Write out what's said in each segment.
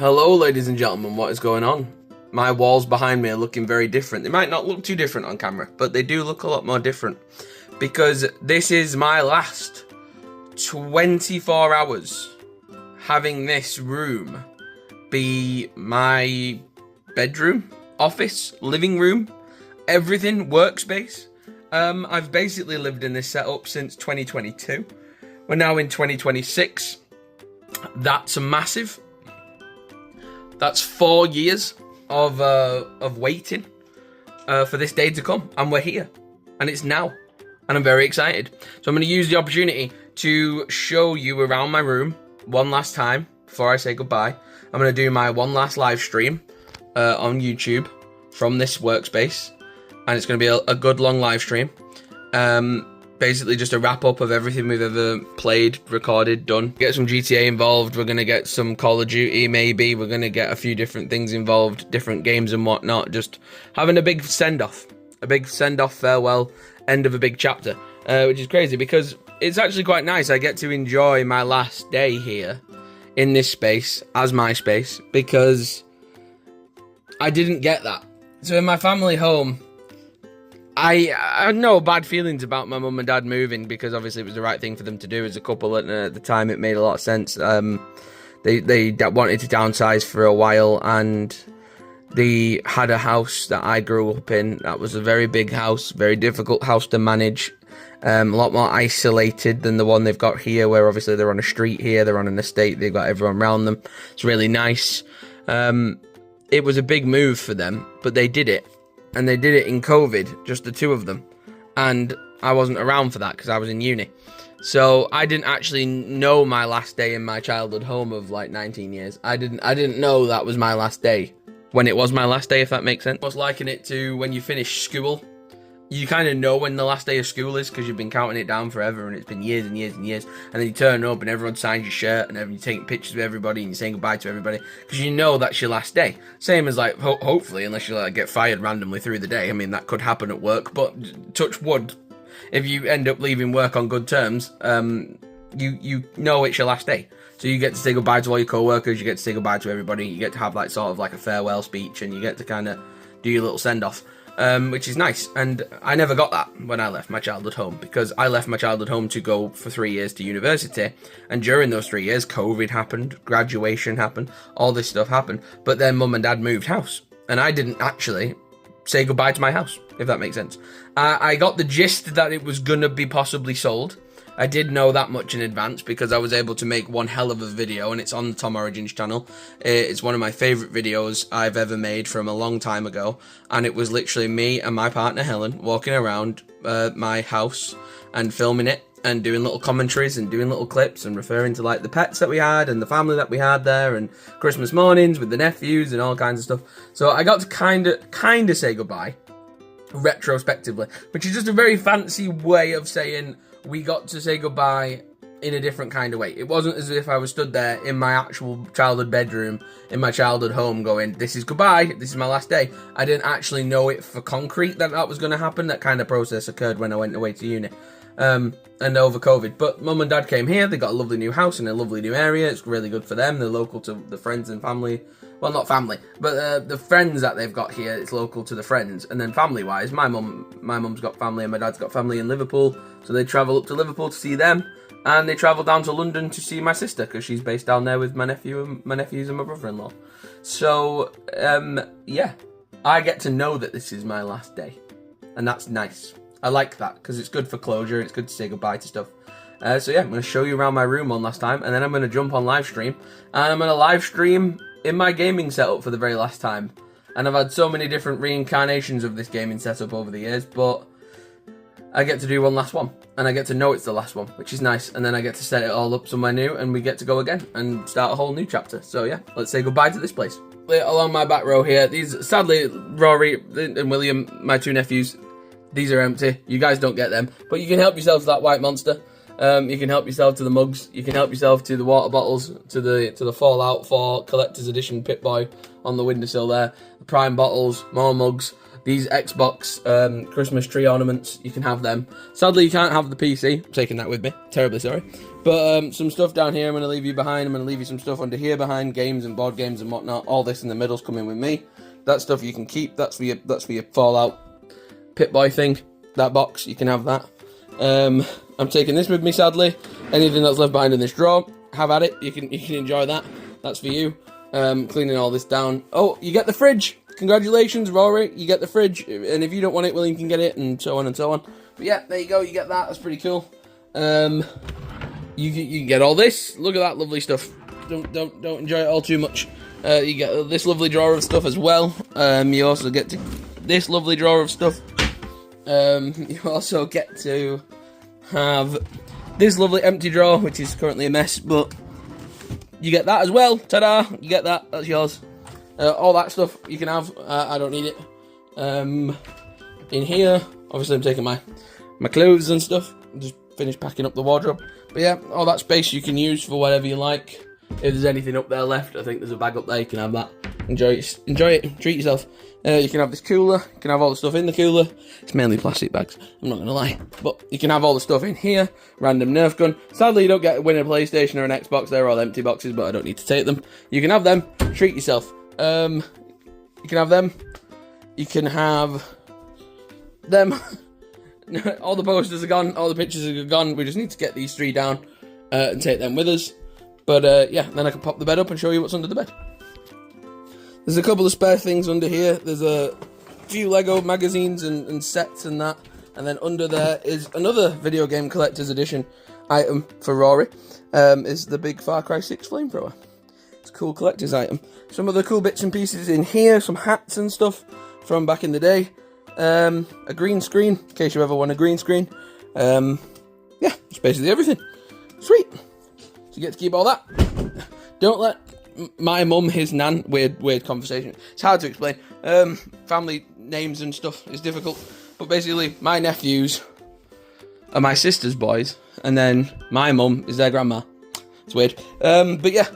Hello ladies and gentlemen, what is going on? My walls behind me are looking very different. They might not look too different on camera, but they do look a lot more different. Because this is my last 24 hours having this room be my bedroom, office, living room, everything, workspace. I've basically lived in this setup since 2022. We're now in 2026. That's massive. That's 4 years of waiting for this day to come, and we're here, and it's now, and I'm very excited. So I'm going to use the opportunity to show you around my room one last time before I say goodbye. I'm going to do my one last live stream on YouTube from this workspace, and it's going to be a good long live stream. Basically just a wrap up of everything we've ever played, recorded, done. Get some GTA involved, we're going to get some Call of Duty maybe, we're going to get a few different things involved, different games and whatnot, just having a big send-off. A big send-off, farewell, end of a big chapter, which is crazy because it's actually quite nice. I get to enjoy my last day here in this space, as my space, because I didn't get that. So in my family home, I had no bad feelings about my mum and dad moving because obviously it was the right thing for them to do as a couple, and at the time it made a lot of sense. They wanted to downsize for a while, and they had a house that I grew up in. That was a very big house, very difficult house to manage, a lot more isolated than the one they've got here, where obviously they're on a street here, they're on an estate, they've got everyone around them. It's really nice. It was a big move for them, but they did it. And they did it in COVID, just the two of them. And I wasn't around for that because I was in uni. So I didn't actually know my last day in my childhood home of like 19 years. I didn't know that was my last day when it was my last day, if that makes sense. I was liking it to when you finish school. You kind of know when the last day of school is because you've been counting it down forever and it's been years and years and years. And then you turn up and everyone signs your shirt and you're taking pictures of everybody and you're saying goodbye to everybody because you know that's your last day. Same as like, hopefully, unless you like get fired randomly through the day. I mean, that could happen at work, but touch wood, if you end up leaving work on good terms, you know it's your last day. So you get to say goodbye to all your co-workers, you get to say goodbye to everybody, you get to have like sort of like a farewell speech and you get to kind of do your little send-off. Which is nice, and I never got that when I left my childhood home, because I left my childhood home to go for 3 years to university, and during those 3 years, COVID happened, graduation happened, all this stuff happened, but then mum and dad moved house, and I didn't actually say goodbye to my house, if that makes sense. I got the gist that it was gonna be possibly sold. I did know that much in advance because I was able to make one hell of a video, and it's on the Tom Origins channel. It's one of my favourite videos I've ever made from a long time ago, and it was literally me and my partner Helen walking around my house and filming it and doing little commentaries and doing little clips and referring to like the pets that we had and the family that we had there and Christmas mornings with the nephews and all kinds of stuff. So I got to kind of say goodbye retrospectively, which is just a very fancy way of saying we got to say goodbye in a different kind of way. It wasn't as if I was stood there in my actual childhood bedroom, in my childhood home going, this is goodbye, this is my last day. I didn't actually know it for concrete that was going to happen. That kind of process occurred when I went away to uni and over COVID. But mum and dad came here, they got a lovely new house in a lovely new area. It's really good for them. They're local to the friends and family. Well, not family, but the friends that they've got here, it's local to the friends. And then family-wise, my mum's got family and my dad's got family in Liverpool, so they travel up to Liverpool to see them, and they travel down to London to see my sister, because she's based down there with my nephews and my brother-in-law. So, yeah, I get to know that this is my last day, and that's nice. I like that, because it's good for closure, it's good to say goodbye to stuff. So yeah, I'm going to show you around my room one last time, and then I'm going to jump on live stream, and I'm going to live stream in my gaming setup for the very last time. And I've had so many different reincarnations of this gaming setup over the years, but I get to do one last one, and I get to know it's the last one, which is nice, and then I get to set it all up somewhere new, and we get to go again, and start a whole new chapter. So yeah, let's say goodbye to this place. Along my back row here, these, sadly, Rory and William, my two nephews, these are empty. You guys don't get them, but you can help yourself to that white monster. You can help yourself to the mugs. You can help yourself to the water bottles, to the Fallout 4 Collector's Edition Pip-Boy on the windowsill there. The Prime bottles, more mugs. these Xbox Christmas tree ornaments. You can have them. Sadly, you can't have the PC. I'm taking that with me. Terribly sorry. But some stuff down here I'm going to leave you behind. I'm going to leave you some stuff under here behind, games and board games and whatnot. All this in the middle's coming with me. That stuff you can keep. That's for your Fallout Pip-Boy thing. That box, you can have that. I'm taking this with me, sadly. Anything that's left behind in this drawer, have at it. You can enjoy that. That's for you. Cleaning all this down. Oh, you get the fridge. Congratulations, Rory. You get the fridge. And if you don't want it, William can get it, and so on and so on. But yeah, there you go. You get that. That's pretty cool. You can get all this. Look at that lovely stuff. Don't enjoy it all too much. You get this lovely drawer of stuff as well. You also get to this lovely drawer of stuff. You also get to have this lovely empty drawer, which is currently a mess, but you get that as well. Ta-da! You get that. That's yours. All that stuff you can have. I don't need it. In here, obviously I'm taking my clothes and stuff. Just finished packing up the wardrobe. But yeah, all that space you can use for whatever you like. If there's anything up there left, I think there's a bag up there. You can have that. Enjoy it. Treat yourself. You can have this cooler. You can have all the stuff in the cooler. It's mainly plastic bags, I'm not going to lie. But you can have all the stuff in here. Random Nerf gun. Sadly, you don't get to win a PlayStation or an Xbox. They're all empty boxes, but I don't need to take them. You can have them. Treat yourself. You can have them. You can have them. All the posters are gone. All the pictures are gone. We just need to get these 3 down and take them with us. But yeah, then I can pop the bed up and show you what's under the bed. There's a couple of spare things under here. There's a few Lego magazines and sets and that. And then under there is another video game collector's edition item for Rory. Is the big Far Cry 6 flamethrower. It's a cool collector's item. Some other cool bits and pieces in here. Some hats and stuff from back in the day. A green screen, in case you ever want a green screen. Yeah, it's basically everything. Sweet. So you get to keep all that. Don't let my mum, his nan, weird conversation. It's hard to explain. Family names and stuff is difficult. But basically, my nephews are my sister's boys, and then my mum is their grandma. It's weird. But yeah,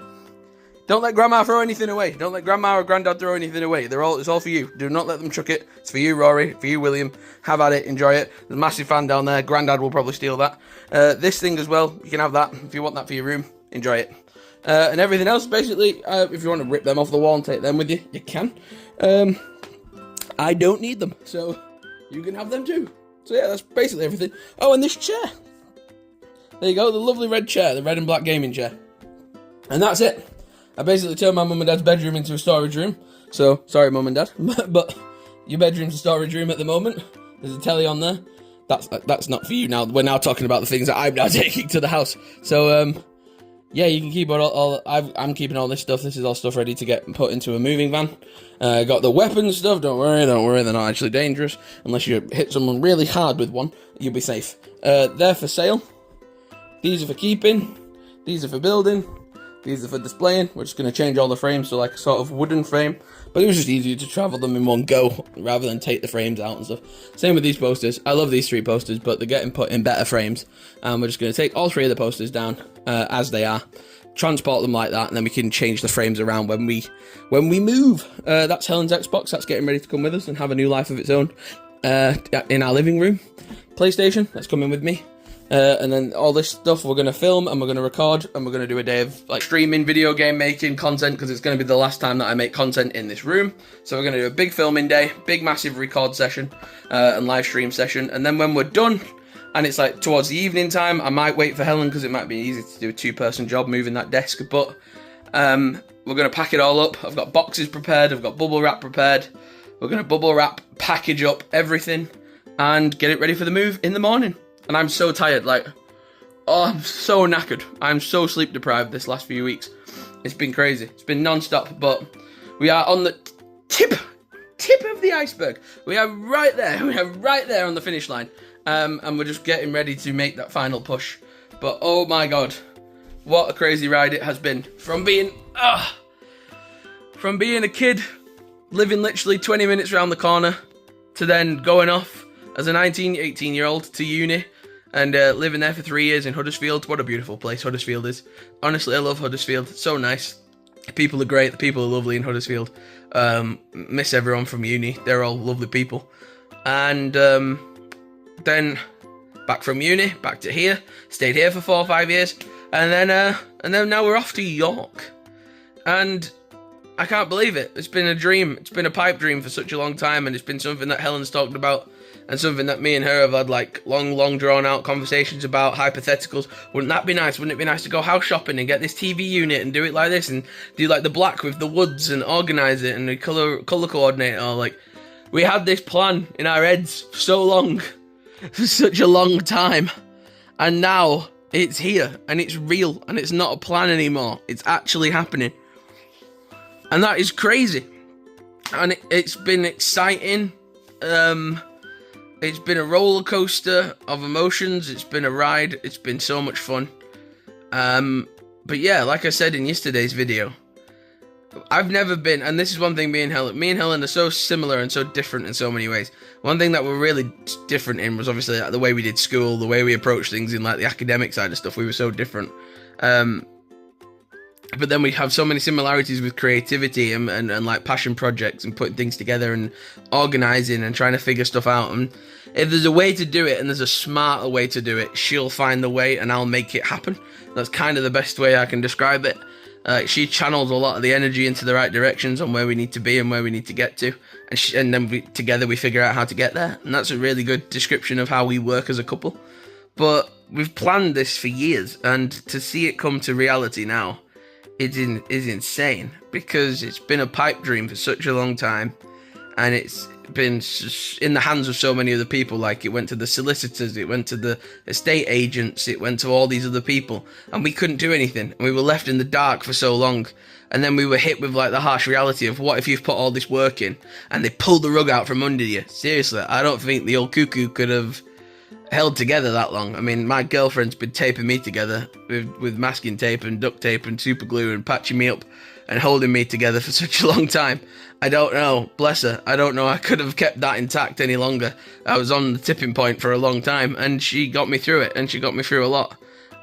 don't let grandma throw anything away. Don't let grandma or granddad throw anything away. It's all for you. Do not let them chuck it. It's for you, Rory. For you, William. Have at it. Enjoy it. There's a massive fan down there. Granddad will probably steal that. This thing as well. You can have that if you want that for your room. Enjoy it. And everything else, basically, if you want to rip them off the wall and take them with you, you can. I don't need them, so you can have them too. So yeah, that's basically everything. Oh, and this chair. There you go, the lovely red chair, the red and black gaming chair. And that's it. I basically turned my mum and dad's bedroom into a storage room. So, sorry mum and dad, but your bedroom's a storage room at the moment. There's a telly on there. That's not for you now. We're now talking about the things that I'm now taking to the house. So, yeah, you can keep all I'm keeping all this stuff. This is all stuff ready to get put into a moving van. Got the weapons stuff. Don't worry. They're not actually dangerous. Unless you hit someone really hard with one, you'll be safe. They're for sale. These are for keeping. These are for building. These are for displaying. We're just going to change all the frames to like a sort of wooden frame. But it was just easier to travel them in one go rather than take the frames out and stuff. Same with these posters. I love these 3 posters, but they're getting put in better frames. And we're just going to take all 3 of the posters down as they are, transport them like that, and then we can change the frames around when we move. That's Helen's Xbox. That's getting ready to come with us and have a new life of its own in our living room. PlayStation, that's coming with me. And then all this stuff we're going to film and we're going to record and we're going to do a day of like streaming video game making content, because it's going to be the last time that I make content in this room. So we're going to do a big filming day, big massive record session and live stream session. And then when we're done and it's like towards the evening time, I might wait for Helen because it might be easy to do a 2-person job moving that desk. But we're going to pack it all up. I've got boxes prepared. I've got bubble wrap prepared. We're going to bubble wrap, package up everything and get it ready for the move in the morning. And I'm so tired, like, oh, I'm so knackered. I'm so sleep deprived this last few weeks. It's been crazy. It's been non-stop, but we are on the tip of the iceberg. We are right there. We are right there on the finish line. And we're just getting ready to make that final push. But, oh my God, what a crazy ride it has been. From being a kid, living literally 20 minutes around the corner, to then going off as a 18-year-old to uni. And living there for 3 years in Huddersfield. What a beautiful place Huddersfield is. Honestly, I love Huddersfield. It's so nice. People are great. The people are lovely in Huddersfield. Miss everyone from uni. They're all lovely people. And then back from uni, back to here. Stayed here for 4 or 5 years, and then now we're off to York. And I can't believe it. It's been a dream. It's been a pipe dream for such a long time, and it's been something that Helen's talked about, and something that me and her have had like long drawn out conversations about, hypotheticals. Wouldn't that be nice? Wouldn't it be nice to go house shopping and get this TV unit and do it like this, and do like the black with the woods and organise it and the colour coordinate it all? Like, we had this plan in our heads for so long, for such a long time, and now it's here and it's real and it's not a plan anymore. It's actually happening. And that is crazy. And it's been exciting. It's been a roller coaster of emotions. It's been a ride. It's been so much fun. But yeah, like I said in yesterday's video, I've never been, and this is one thing me and Helen are so similar and so different in so many ways. One thing that we're really different in was obviously like the way we did school, the way we approached things in like the academic side of stuff. We were so different. But then we have so many similarities with creativity and like passion projects and putting things together and organising and trying to figure stuff out. And if there's a way to do it and there's a smarter way to do it, she'll find the way and I'll make it happen. That's kind of the best way I can describe it. She channels a lot of the energy into the right directions on where we need to be and where we need to get to. And then together we figure out how to get there. And that's a really good description of how we work as a couple. But we've planned this for years, and to see it come to reality now, is insane, because it's been a pipe dream for such a long time, and it's been in the hands of so many other people. Like, it went to the solicitors, it went to the estate agents, it went to all these other people, and we couldn't do anything, and we were left in the dark for so long. And then we were hit with like the harsh reality of, what if you've put all this work in and they pulled the rug out from under you? Seriously, I don't think the old cuckoo could have held together that long. I mean, my girlfriend's been taping me together with masking tape and duct tape and super glue and patching me up and holding me together for such a long time. I don't know, bless her, I don't know I could have kept that intact any longer. I was on the tipping point for a long time, and she got me through it, and she got me through a lot.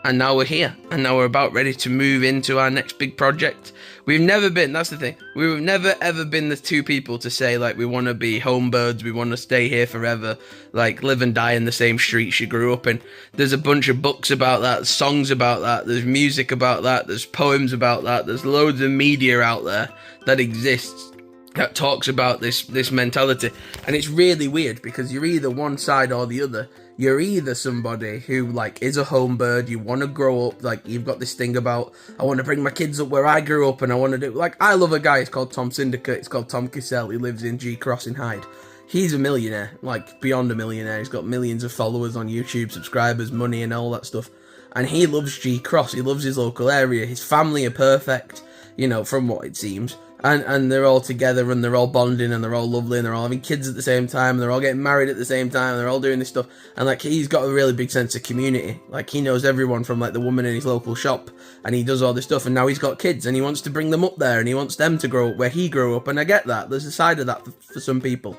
And now we're here, and now we're about ready to move into our next big project. We've never been, that's the thing, we've never ever been the two people to say like we want to be home birds, we want to stay here forever, like live and die in the same streets you grew up in. There's a bunch of books about that, songs about that, there's music about that, there's poems about that, there's loads of media out there that exists that talks about this mentality. And it's really weird, because you're either one side or the other. You're either somebody who like is a home bird, you want to grow up, like you've got this thing about, I want to bring my kids up where I grew up, and I want to do, like, I love a guy, it's called Tom Syndicate, it's called Tom Kissell, he lives in G Cross in Hyde. He's a millionaire, like beyond a millionaire, he's got millions of followers on YouTube, subscribers, money and all that stuff. And he loves G Cross, he loves his local area, his family are perfect, you know, from what it seems. And they're all together, and they're all bonding, and they're all lovely, and they're all having kids at the same time, and they're all getting married at the same time, and they're all doing this stuff. And like, he's got a really big sense of community. Like, he knows everyone from like the woman in his local shop, and he does all this stuff. And now he's got kids, and he wants to bring them up there, and he wants them to grow up where he grew up. And I get that. There's a side of that for some people.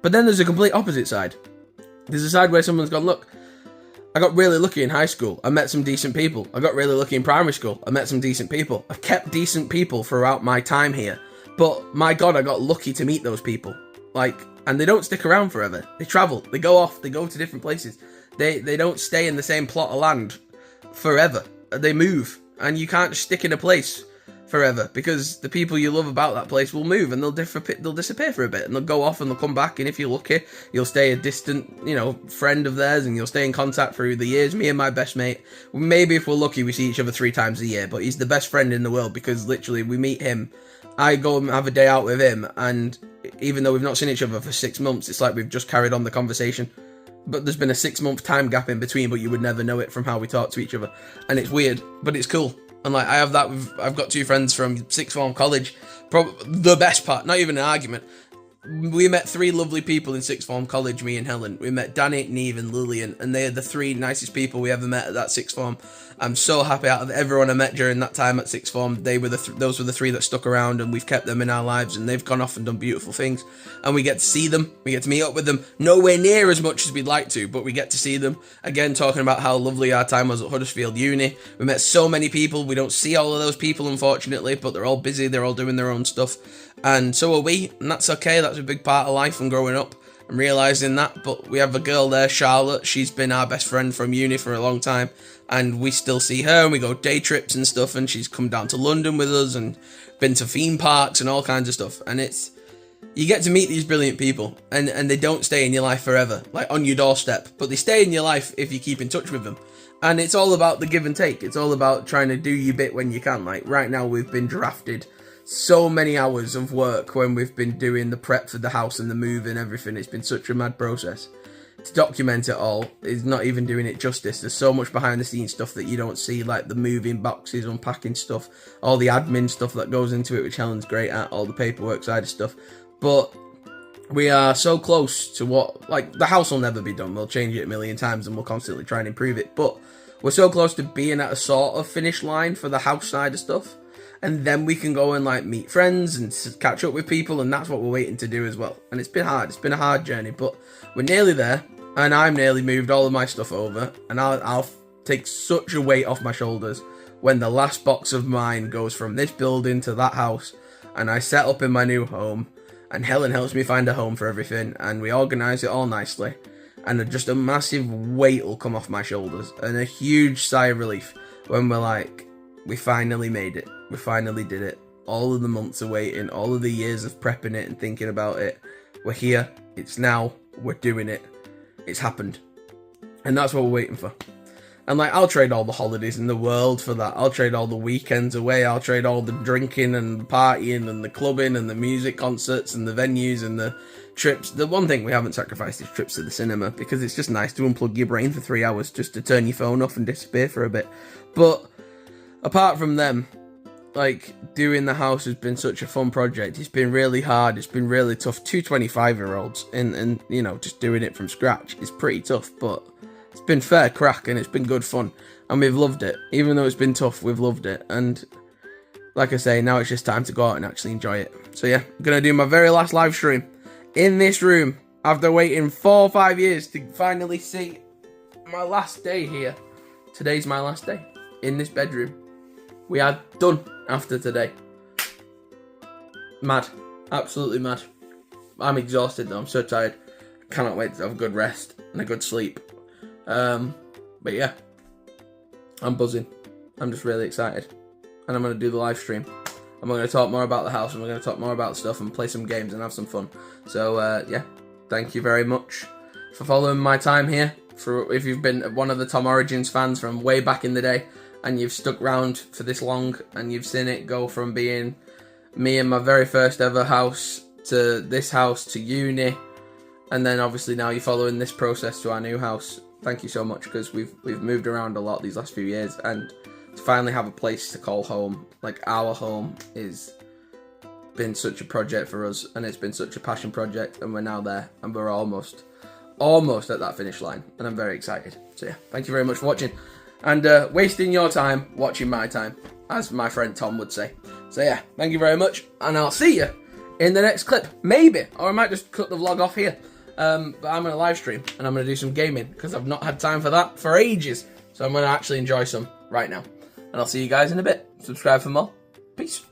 But then there's a complete opposite side. There's a side where someone's gone, look, I got really lucky in high school. I met some decent people. I got really lucky in primary school. I met some decent people. I've kept decent people throughout my time here. But my God, I got lucky to meet those people. Like, and they don't stick around forever. They travel. They go off. They go to different places. They don't stay in the same plot of land forever. They move. And you can't just stick in a place forever, because the people you love about that place will move, and they'll disappear for a bit, and they'll go off and they'll come back. And if you're lucky, you'll stay a distant, you know, friend of theirs, and you'll stay in contact through the years. Me and my best mate, maybe if we're lucky, we see each other 3 times a year, but he's the best friend in the world, because literally we meet him, I go and have a day out with him, and even though we've not seen each other for 6 months, it's like we've just carried on the conversation. But there's been a 6-month time gap in between, but you would never know it from how we talk to each other. And it's weird, but it's cool. And like, I have that with, I've got 2 friends from 6th form college. Probably the best part, not even an argument. we met 3 lovely people in sixth form college, me and Helen. We met Danny, Neve and Lillian, and they are the 3 nicest people we ever met at that sixth form. I'm so happy out of everyone I met during that time at sixth form, those were the 3 that stuck around, and we've kept them in our lives, and they've gone off and done beautiful things, and we get to see them, we get to meet up with them, nowhere near as much as we'd like to, but we get to see them. Again, talking about how lovely our time was at Huddersfield Uni. We met so many people, we don't see all of those people unfortunately, but they're all busy, they're all doing their own stuff, and so are we, and that's okay. That's a big part of life and growing up and realising that. But we have a girl there, Charlotte, she's been our best friend from uni for a long time, and we still see her, and we go day trips and stuff, and she's come down to London with us and been to theme parks and all kinds of stuff, and you get to meet these brilliant people, and they don't stay in your life forever, like on your doorstep, but they stay in your life if you keep in touch with them. And it's all about the give and take. It's all about trying to do your bit when you can. Like right now we've been drafted so many hours of work when we've been doing the prep for the house and the move and everything. It's been such a mad process. To document it all is not even doing it justice. There's so much behind the scenes stuff that you don't see, like the moving boxes, unpacking stuff, all the admin stuff that goes into it, which Helen's great at, all the paperwork side of stuff. But we are so close to what, like, the house will never be done. We'll change it a million times and we'll constantly try and improve it. But we're so close to being at a sort of finish line for the house side of stuff. And then we can go and like meet friends and catch up with people, and that's what we're waiting to do as well. And it's been hard. It's been a hard journey, but we're nearly there. And I'm nearly moved all of my stuff over, and I'll take such a weight off my shoulders when the last box of mine goes from this building to that house, and I set up in my new home, and Helen helps me find a home for everything, and we organise it all nicely, and just a massive weight will come off my shoulders, and a huge sigh of relief when we're like, we finally made it. We finally did it. All of the months of waiting, all of the years of prepping it and thinking about it. We're here. It's now. We're doing it. It's happened. And that's what we're waiting for. And like, I'll trade all the holidays in the world for that. I'll trade all the weekends away. I'll trade all the drinking and partying and the clubbing and the music concerts and the venues and the trips. The one thing we haven't sacrificed is trips to the cinema, because it's just nice to unplug your brain for 3 hours just to turn your phone off and disappear for a bit. But apart from them, like, doing the house has been such a fun project. It's been really hard. It's been really tough. 2 25-year-olds and you know, just doing it from scratch is pretty tough, but it's been fair crack and it's been good fun. And we've loved it. Even though it's been tough, we've loved it. And like I say, now it's just time to go out and actually enjoy it. So yeah, I'm going to do my very last live stream in this room after waiting 4 or 5 years to finally see my last day here. Today's my last day in this bedroom. We are done after today. Mad. Absolutely mad. I'm exhausted though. I'm so tired. Cannot wait to have a good rest and a good sleep. But yeah, I'm buzzing. I'm just really excited. And I'm going to do the live stream. And we're going to talk more about the house, and we're going to talk more about stuff and play some games and have some fun. So yeah, thank you very much for following my time here. If you've been one of the Tom Origins fans from way back in the day, and you've stuck around for this long, and you've seen it go from being me and my very first ever house to this house to uni, and then obviously now you're following this process to our new house. Thank you so much, because we've moved around a lot these last few years, and to finally have a place to call home, like our home, is been such a project for us, and it's been such a passion project, and we're now there, and we're almost at that finish line, and I'm very excited. So yeah, thank you very much for watching. And wasting your time watching my time, as my friend Tom would say. So yeah, thank you very much, and I'll see you in the next clip. Maybe, or I might just cut the vlog off here. But I'm going to live stream, and I'm going to do some gaming, because I've not had time for that for ages. So I'm going to actually enjoy some right now. And I'll see you guys in a bit. Subscribe for more. Peace.